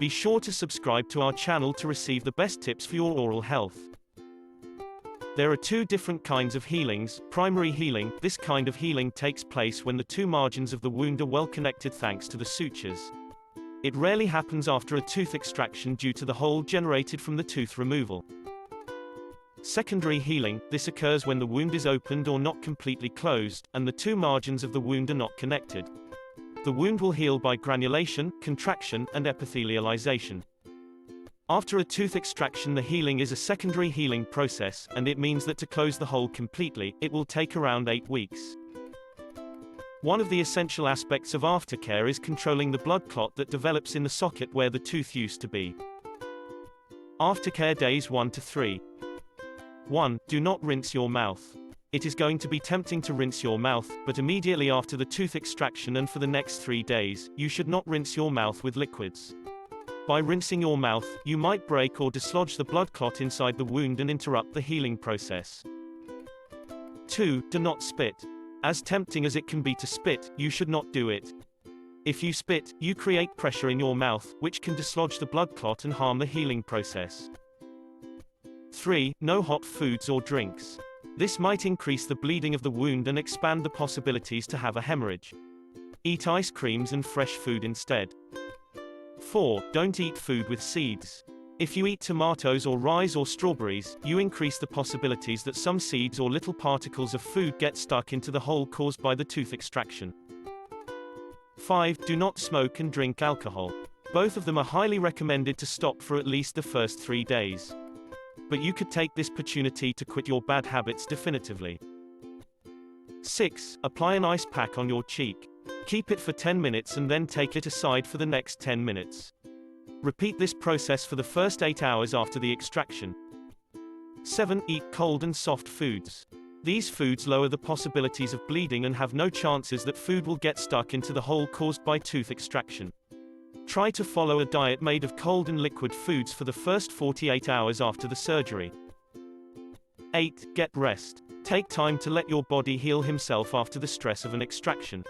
Be sure to subscribe to our channel to receive the best tips for your oral health. There are two different kinds of healings. Primary healing. This kind of healing takes place when the two margins of the wound are well connected thanks to the sutures. It rarely happens after a tooth extraction due to the hole generated from the tooth removal. Secondary healing. This occurs when the wound is opened or not completely closed, and the two margins of the wound are not connected. The wound will heal by granulation, contraction, and epithelialization. After a tooth extraction, the healing is a secondary healing process, and it means that to close the hole completely, it will take around 8 weeks. One of the essential aspects of aftercare is controlling the blood clot that develops in the socket where the tooth used to be. Aftercare days 1 to 3. 1. Do not rinse your mouth. It is going to be tempting to rinse your mouth, but immediately after the tooth extraction and for the next 3 days, you should not rinse your mouth with liquids. By rinsing your mouth, you might break or dislodge the blood clot inside the wound and interrupt the healing process. 2. Do not spit. As tempting as it can be to spit, you should not do it. If you spit, you create pressure in your mouth, which can dislodge the blood clot and harm the healing process. 3. No hot foods or drinks. This might increase the bleeding of the wound and expand the possibilities to have a hemorrhage. Eat ice creams and fresh food instead. 4. Don't eat food with seeds. If you eat tomatoes or rice or strawberries, you increase the possibilities that some seeds or little particles of food get stuck into the hole caused by the tooth extraction. 5. Do not smoke and drink alcohol. Both of them are highly recommended to stop for at least the first 3 days. But you could take this opportunity to quit your bad habits definitively. 6. Apply an ice pack on your cheek. Keep it for 10 minutes and then take it aside for the next 10 minutes. Repeat this process for the first 8 hours after the extraction. 7. Eat cold and soft foods. These foods lower the possibilities of bleeding and have no chances that food will get stuck into the hole caused by tooth extraction. Try to follow a diet made of cold and liquid foods for the first 48 hours after the surgery. 8. Get rest. Take time to let your body heal himself after the stress of an extraction.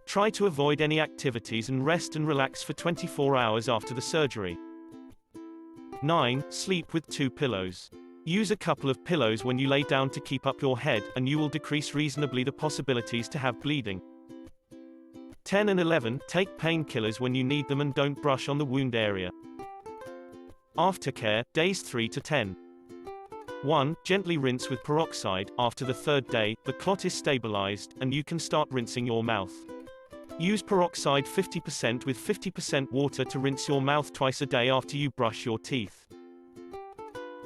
Try to avoid any activities and rest and relax for 24 hours after the surgery. 9. Sleep with 2 pillows. Use a couple of pillows when you lay down to keep up your head, and you will decrease reasonably the possibilities to have bleeding. 10 and 11. Take painkillers when you need them and don't brush on the wound area. Aftercare, days 3 to 10. 1. Gently rinse with peroxide. After the 3rd day, the clot is stabilized, and you can start rinsing your mouth. Use peroxide 50% with 50% water to rinse your mouth twice a day after you brush your teeth.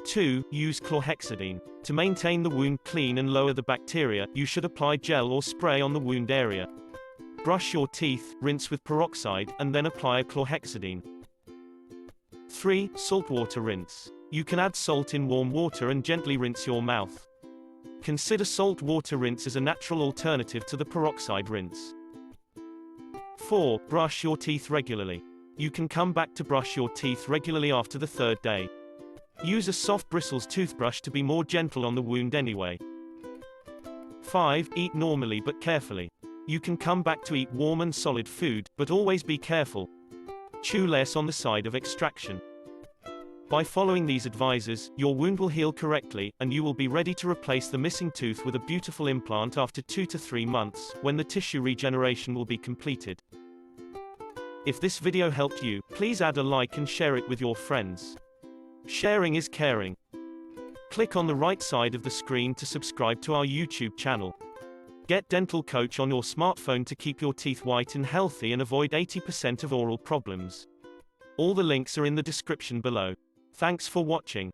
2. Use chlorhexidine. To maintain the wound clean and lower the bacteria, you should apply gel or spray on the wound area. Brush your teeth, rinse with peroxide, and then apply a chlorhexidine. 3. Saltwater rinse. You can add salt in warm water and gently rinse your mouth. Consider salt water rinse as a natural alternative to the peroxide rinse. 4. Brush your teeth regularly. You can come back to brush your teeth regularly after the 3rd day. Use a soft bristles toothbrush to be more gentle on the wound anyway. 5. Eat normally but carefully. You can come back to eat warm and solid food, but always be careful. Chew less on the side of extraction. By following these advices, your wound will heal correctly, and you will be ready to replace the missing tooth with a beautiful implant after 2 to 3 months, when the tissue regeneration will be completed. If this video helped you, please add a like and share it with your friends. Sharing is caring. Click on the right side of the screen to subscribe to our YouTube channel. Get Dental Coach on your smartphone to keep your teeth white and healthy and avoid 80% of oral problems. All the links are in the description below. Thanks for watching.